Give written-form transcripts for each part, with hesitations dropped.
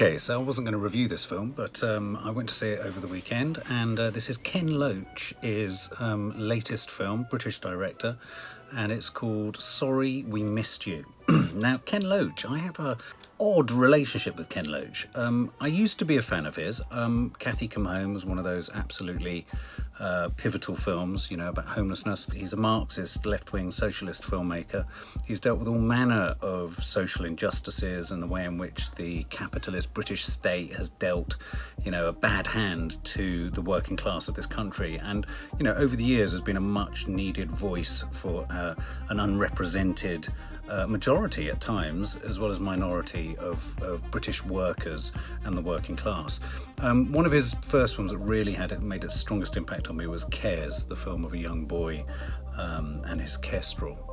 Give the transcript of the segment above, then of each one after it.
Okay, so I wasn't going to review this film, but I went to see it over the weekend, and this is Ken Loach's latest film, British director, and it's called Sorry We Missed You. Now, Ken Loach, I have a odd relationship with Ken Loach. I used to be a fan of his. Cathy Come Home was one of those absolutely pivotal films, you know, about homelessness. He's a Marxist, left-wing socialist filmmaker. He's dealt with all manner of social injustices and the way in which the capitalist British state has dealt, you know, a bad hand to the working class of this country. And, you know, over the years has been a much needed voice for an unrepresented majority at times, as well as minority of British workers and the working class. One of his first films that really made its strongest impact on me was Cares, the film of a young boy and his kestrel.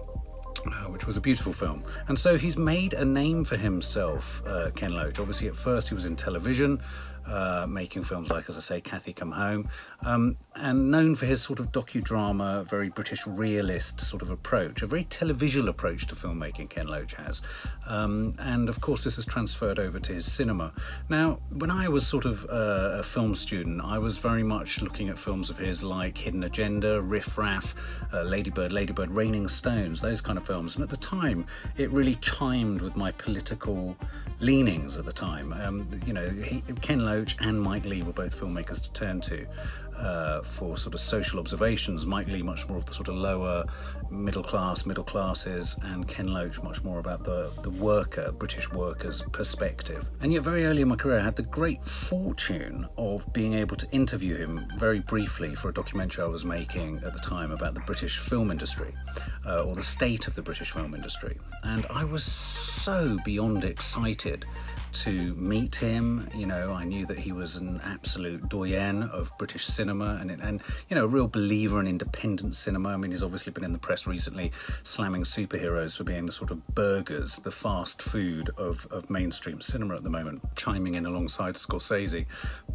Which was a beautiful film. And so he's made a name for himself, Ken Loach. Obviously, at first he was in television, making films like, as I say, Cathy Come Home, and known for his sort of docudrama, very British realist sort of approach, a very televisual approach to filmmaking Ken Loach has. And of course, this has transferred over to his cinema. Now, when I was sort of a film student, I was very much looking at films of his like Hidden Agenda, Riff Raff, Lady Bird, Raining Stones, those kind of films. And at the time, it really chimed with my political leanings at the time. You know, Ken Loach and Mike Leigh were both filmmakers to turn to for sort of social observations. Mike Leigh much more of the sort of lower middle classes, and Ken Loach much more about the worker, British worker's perspective. And yet very early in my career I had the great fortune of being able to interview him very briefly for a documentary I was making at the time about the British film industry, or the state of the British film industry. And I was so beyond excited to meet him. You know, I knew that he was an absolute doyen of British cinema and you know, a real believer in independent cinema. I mean, he's obviously been in the press recently slamming superheroes for being the sort of burgers, the fast food of mainstream cinema at the moment, chiming in alongside Scorsese.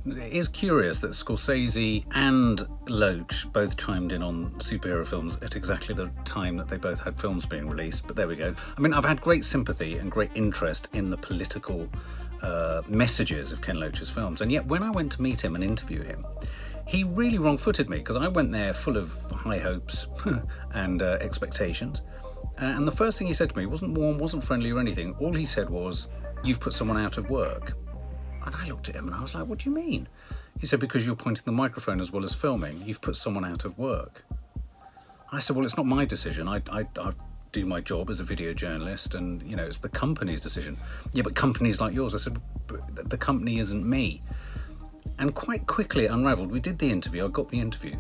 It is curious that Scorsese and Loach both chimed in on superhero films at exactly the time that they both had films being released, but there we go. I mean, I've had great sympathy and great interest in the political messages of Ken Loach's films, and yet when I went to meet him and interview him, he really wrong-footed me, because I went there full of high hopes and expectations, and the first thing he said to me wasn't warm, wasn't friendly or anything. All he said was, "You've put someone out of work." And I looked at him and I was like, "What do you mean?" He said, "Because you're pointing the microphone as well as filming, you've put someone out of work." I said, "Well, it's not my decision. I do my job as a video journalist, and you know, it's the company's decision." "Yeah, but companies like yours." I said, "The company isn't me." And quite quickly it unraveled. We did the interview, I got the interview,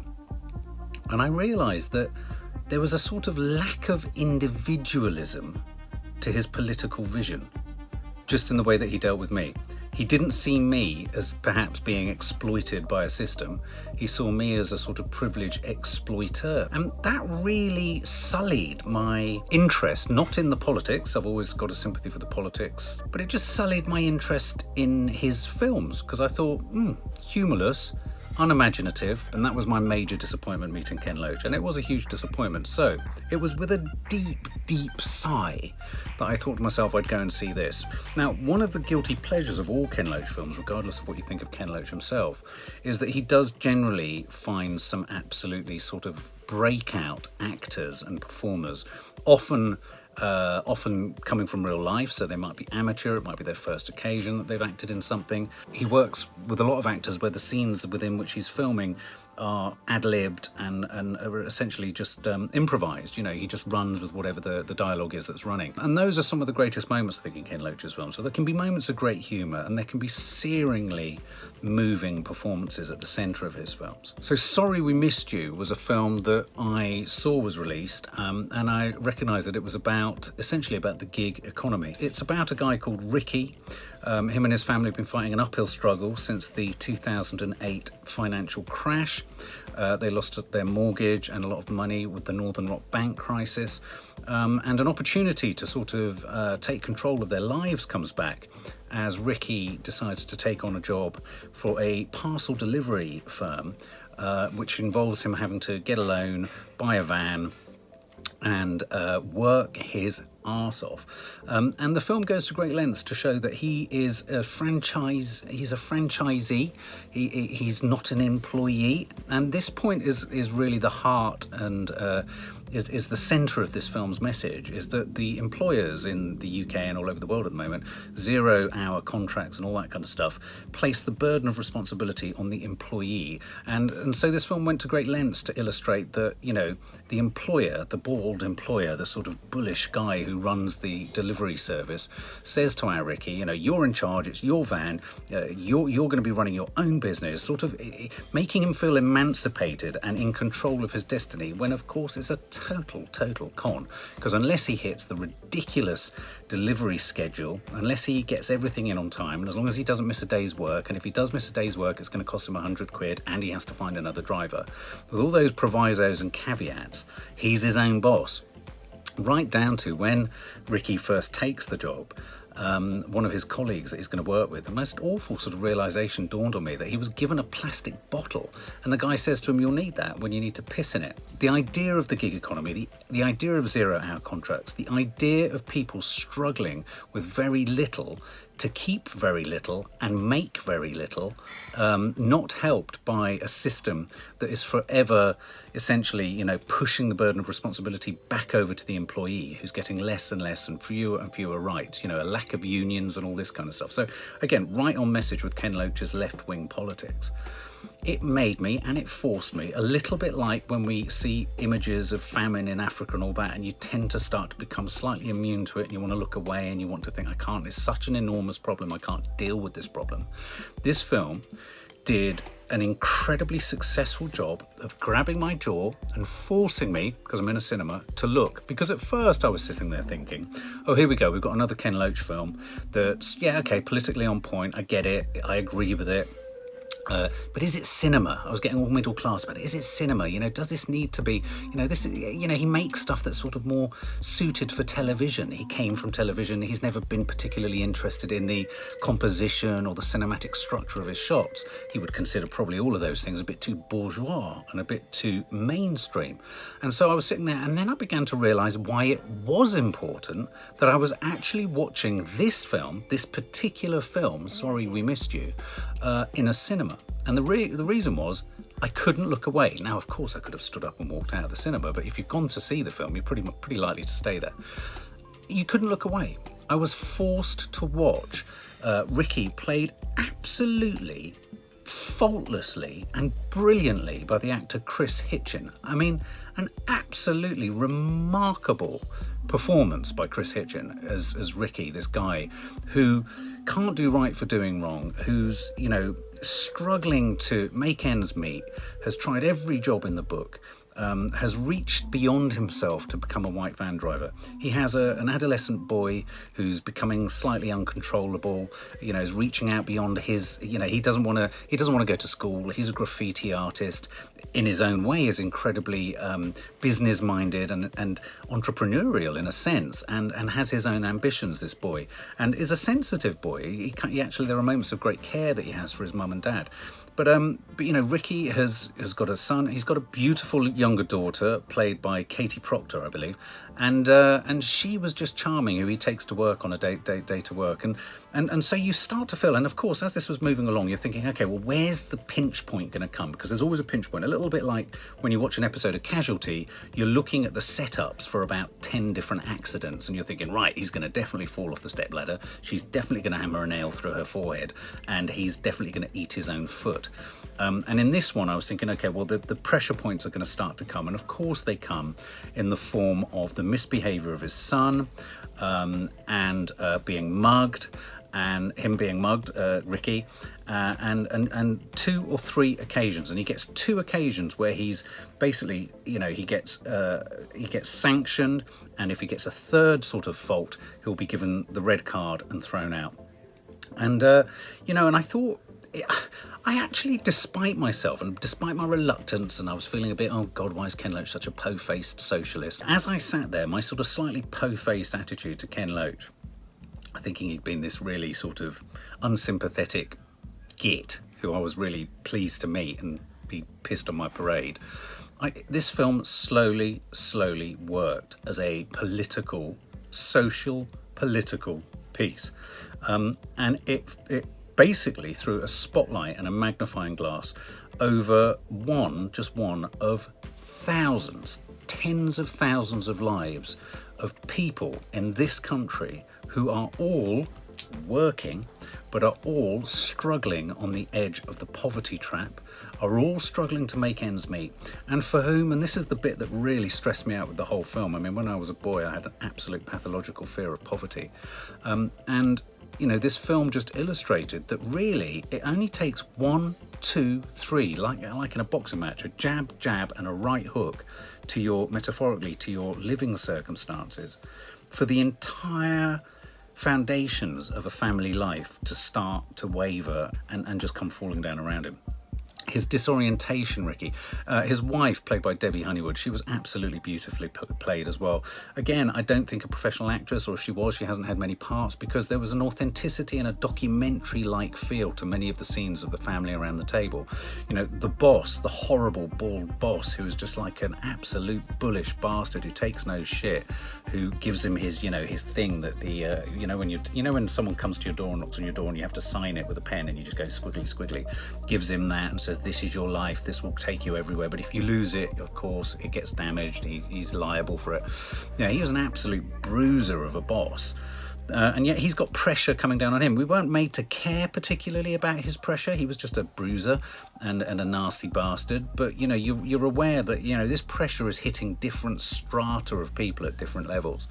and I realized that there was a sort of lack of individualism to his political vision, just in the way that he dealt with me. He didn't see me as perhaps being exploited by a system. He saw me as a sort of privileged exploiter. And that really sullied my interest, not in the politics. I've always got a sympathy for the politics, but it just sullied my interest in his films, because I thought, humorless, unimaginative, and that was my major disappointment meeting Ken Loach, and it was a huge disappointment. So it was with a deep sigh that I thought to myself I'd go and see this. Now, one of the guilty pleasures of all Ken Loach films, regardless of what you think of Ken Loach himself, is that he does generally find some absolutely sort of breakout actors and performers, often coming from real life, so they might be amateur, it might be their first occasion that they've acted in something. He works with a lot of actors where the scenes within which he's filming are ad-libbed and are essentially just improvised. You know, he just runs with whatever the dialogue is that's running. And those are some of the greatest moments, I think, in Ken Loach's films. So there can be moments of great humour, and there can be searingly moving performances at the centre of his films. So Sorry We Missed You was a film that I saw was released, and I recognised that it was essentially about the gig economy. It's about a guy called Ricky. Him and his family have been fighting an uphill struggle since the 2008 financial crash. They lost their mortgage and a lot of money with the Northern Rock bank crisis, and an opportunity to sort of take control of their lives comes back as Ricky decides to take on a job for a parcel delivery firm, which involves him having to get a loan, buy a van, and work his arse off. And the film goes to great lengths to show that he is he's a franchisee, he's not an employee. And this point is really the heart and is the centre of this film's message, is that the employers in the UK and all over the world at the moment, 0-hour contracts and all that kind of stuff, place the burden of responsibility on the employee. And so this film went to great lengths to illustrate that, you know, the employer, the bald employer, the sort of bullish guy who runs the delivery service, says to our Ricky, you know, you're in charge, it's your van, you're going to be running your own business, sort of making him feel emancipated and in control of his destiny, when of course it's a total con, because unless he hits the ridiculous delivery schedule, unless he gets everything in on time, and as long as he doesn't miss a day's work, and if he does miss a day's work it's going to cost him 100 quid and he has to find another driver, with all those provisos and caveats, he's his own boss. Right down to when Ricky first takes the job, one of his colleagues that he's going to work with, the most awful sort of realisation dawned on me, that he was given a plastic bottle and the guy says to him, you'll need that when you need to piss in it. The idea of the gig economy, the idea of 0-hour contracts, the idea of people struggling with very little to keep very little and make very little, not helped by a system that is forever essentially, you know, pushing the burden of responsibility back over to the employee, who's getting less and less and fewer rights, you know, a lack of unions and all this kind of stuff. So again, right on message with Ken Loach's left-wing politics. It made me, and it forced me, a little bit like when we see images of famine in Africa and all that, and you tend to start to become slightly immune to it, and you want to look away and you want to think, I can't, it's such an enormous problem, I can't deal with this problem. This film did an incredibly successful job of grabbing my jaw and forcing me, because I'm in a cinema, to look. Because at first I was sitting there thinking, oh, here we go, we've got another Ken Loach film that's, yeah, okay, politically on point, I get it, I agree with it. But is it cinema? I was getting all middle class about it. Is it cinema? You know, does this need to be, you know, this is, you know, he makes stuff that's sort of more suited for television. He came from television. He's never been particularly interested in the composition or the cinematic structure of his shots. He would consider probably all of those things a bit too bourgeois and a bit too mainstream. And so I was sitting there, and then I began to realise why it was important that I was actually watching this film, this particular film, Sorry We Missed You, in a cinema. And the reason was I couldn't look away. Now, of course, I could have stood up and walked out of the cinema, but if you've gone to see the film, you're pretty likely to stay there. You couldn't look away. I was forced to watch Ricky, played absolutely faultlessly and brilliantly by the actor Kris Hitchen. I mean, an absolutely remarkable performance by Kris Hitchen as Ricky, this guy who can't do right for doing wrong, who's, you know, struggling to make ends meet, has tried every job in the book, has reached beyond himself to become a white van driver. He has an adolescent boy who's becoming slightly uncontrollable, you know, is reaching out beyond his, you know, he doesn't want to go to school. He's a graffiti artist, in his own way is incredibly business minded and entrepreneurial in a sense, and has his own ambitions, this boy, and is a sensitive boy. He actually, there are moments of great care that he has for his mum and dad. But you know, Ricky has got a son. He's got a beautiful younger daughter, played by Katie Proctor, I believe, and she was just charming. Who he takes to work on a day to work, and so you start to feel. And of course, as this was moving along, you're thinking, okay, well, where's the pinch point going to come? Because there's always a pinch point. A little bit like when you watch an episode of Casualty, you're looking at the setups for about 10 different accidents, and you're thinking, right, he's going to definitely fall off the stepladder. She's definitely going to hammer a nail through her forehead, and he's definitely going to eat his own foot. And in this one, I was thinking, okay, well, the pressure points are going to start to come. And of course they come in the form of the misbehaviour of his son, and being mugged, and him being mugged, Ricky, and 2 or 3 occasions. And he gets 2 occasions where he's basically, you know, he gets sanctioned. And if he gets a third sort of fault, he'll be given the red card and thrown out. And, you know, and I thought, I actually, despite myself and despite my reluctance, and I was feeling a bit, oh God, why is Ken Loach such a po-faced socialist? As I sat there, my sort of slightly po-faced attitude to Ken Loach, thinking he'd been this really sort of unsympathetic git who I was really pleased to meet and be pissed on my parade, this film slowly worked as a political social, political piece. And it basically threw a spotlight and a magnifying glass over just one of thousands, tens of thousands of lives of people in this country who are all working, but are all struggling on the edge of the poverty trap, are all struggling to make ends meet, and for whom, and this is the bit that really stressed me out with the whole film. I mean, when I was a boy, I had an absolute pathological fear of poverty. And, you know, this film just illustrated that really it only takes 1, 2, 3, like in a boxing match, a jab, and a right hook to your, metaphorically, to your living circumstances, for the entire foundations of a family life to start to waver and just come falling down around him. His disorientation, Ricky. His wife, played by Debbie Honeywood, she was absolutely beautifully played as well. Again, I don't think a professional actress, or if she was, she hasn't had many parts, because there was an authenticity and a documentary-like feel to many of the scenes of the family around the table. You know, the boss, the horrible bald boss, who is just like an absolute bullish bastard who takes no shit, who gives him his, you know, his thing that the, when someone comes to your door and knocks on your door and you have to sign it with a pen and you just go squiggly, squiggly, gives him that and says, this is your life, this will take you everywhere, but if you lose it, of course, it gets damaged, he's liable for it. You know, he was an absolute bruiser of a boss. And yet he's got pressure coming down on him. We weren't made to care particularly about his pressure. He was just a bruiser and a nasty bastard. But, you know, you're aware that, you know, this pressure is hitting different strata of people at different levels.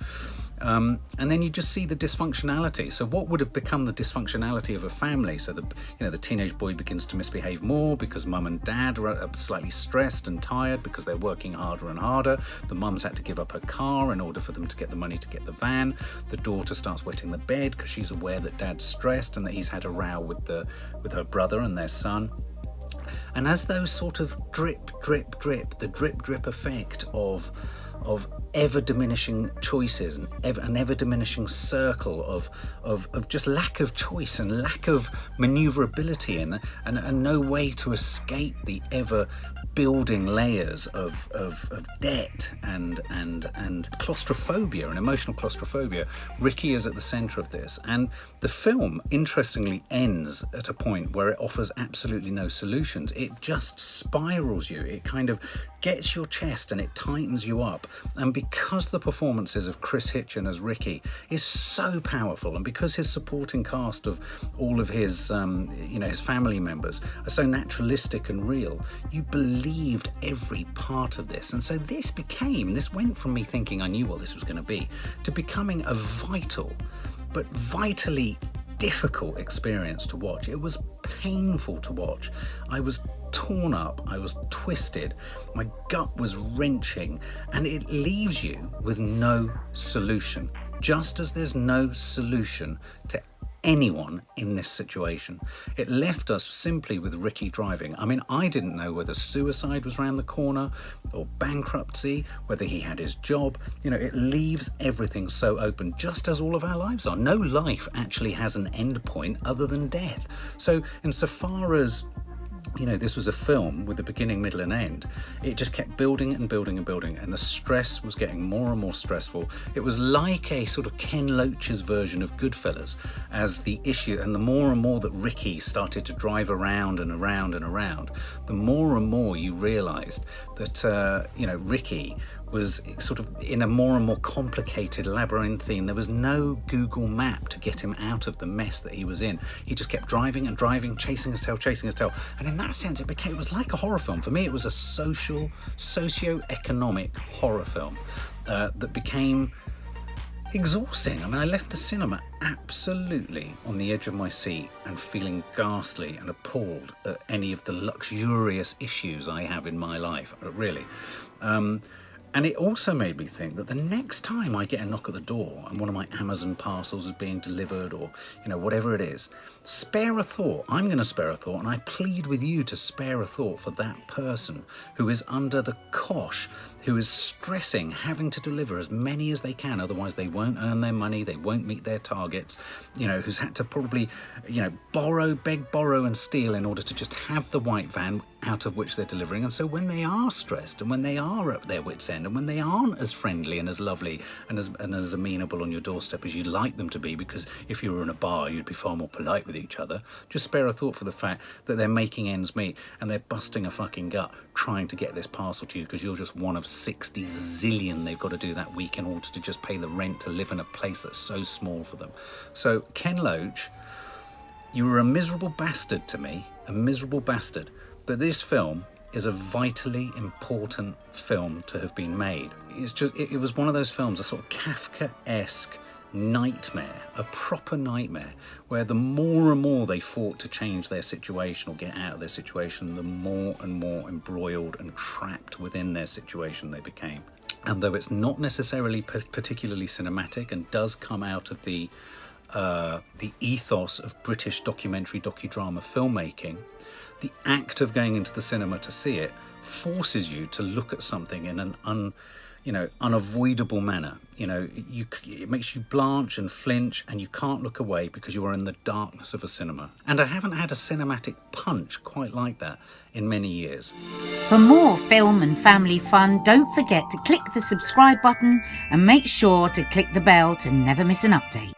And then you just see the dysfunctionality. So what would have become the dysfunctionality of a family? So the teenage boy begins to misbehave more because mum and dad are slightly stressed and tired because they're working harder and harder. The mum's had to give up her car in order for them to get the money to get the van. The daughter starts wetting the bed because she's aware that dad's stressed and that he's had a row with her brother and their son. And as those sort of drip, the drip effect of ever diminishing choices and an ever diminishing circle of just lack of choice and lack of maneuverability and no way to escape the ever building layers of debt and claustrophobia and emotional claustrophobia. Ricky is at the centre of this, and the film interestingly ends at a point where it offers absolutely no solutions. It just spirals you. It kind of gets your chest and it tightens you up. And because the performances of Kris Hitchen as Ricky is so powerful, and because his supporting cast of all of his his family members are so naturalistic and real, you believed every part of this. And so this went from me thinking I knew what this was going to be to becoming a vital but vitally difficult experience to watch. It was painful to watch. I was torn up, I was twisted, my gut was wrenching, and it leaves you with no solution, just as there's no solution to anyone in this situation. It left us simply with Ricky driving. I mean, I didn't know whether suicide was around the corner or bankruptcy, whether he had his job. You know, it leaves everything so open, just as all of our lives are. No life actually has an end point other than death. So insofar as, you know, this was a film with a beginning, middle and end, it just kept building and building and building, and the stress was getting more and more stressful. It was like a sort of Ken Loach's version of Goodfellas, as the issue, and the more and more that Ricky started to drive around and around and around, the more and more you realised that, Ricky was sort of in a more and more complicated labyrinthine. There was no Google map to get him out of the mess that he was in. He just kept driving and driving, chasing his tail. And in that sense, it was like a horror film. For me, it was a socio-economic horror film that became exhausting. I mean, I left the cinema absolutely on the edge of my seat and feeling ghastly and appalled at any of the luxurious issues I have in my life, really. And it also made me think that the next time I get a knock at the door and one of my Amazon parcels is being delivered, or, you know, whatever it is, spare a thought. I'm going to spare a thought, and I plead with you to spare a thought for that person who is under the cosh, who is stressing having to deliver as many as they can, otherwise they won't earn their money, they won't meet their targets, who's had to probably, beg, borrow and steal in order to just have the white van out of which they're delivering. And so when they are stressed and when they are at their wits' end and when they aren't as friendly and as lovely and as amenable on your doorstep as you'd like them to be, because if you were in a bar you'd be far more polite with each other, just spare a thought for the fact that they're making ends meet and they're busting a fucking gut trying to get this parcel to you because you're just one of 60 zillion they've got to do that week in order to just pay the rent to live in a place that's so small for them. So Ken Loach, you were a miserable bastard to me, a miserable bastard. But this film is a vitally important film to have been made. It was one of those films, a sort of Kafka-esque nightmare, a proper nightmare, where the more and more they fought to change their situation or get out of their situation, the more and more embroiled and trapped within their situation they became. And though it's not necessarily particularly cinematic and does come out of the ethos of British docudrama filmmaking, the act of going into the cinema to see it forces you to look at something in an unavoidable manner. It makes you blanch and flinch, and you can't look away because you are in the darkness of a cinema. And I haven't had a cinematic punch quite like that in many years. For more film and family fun, don't forget to click the subscribe button and make sure to click the bell to never miss an update.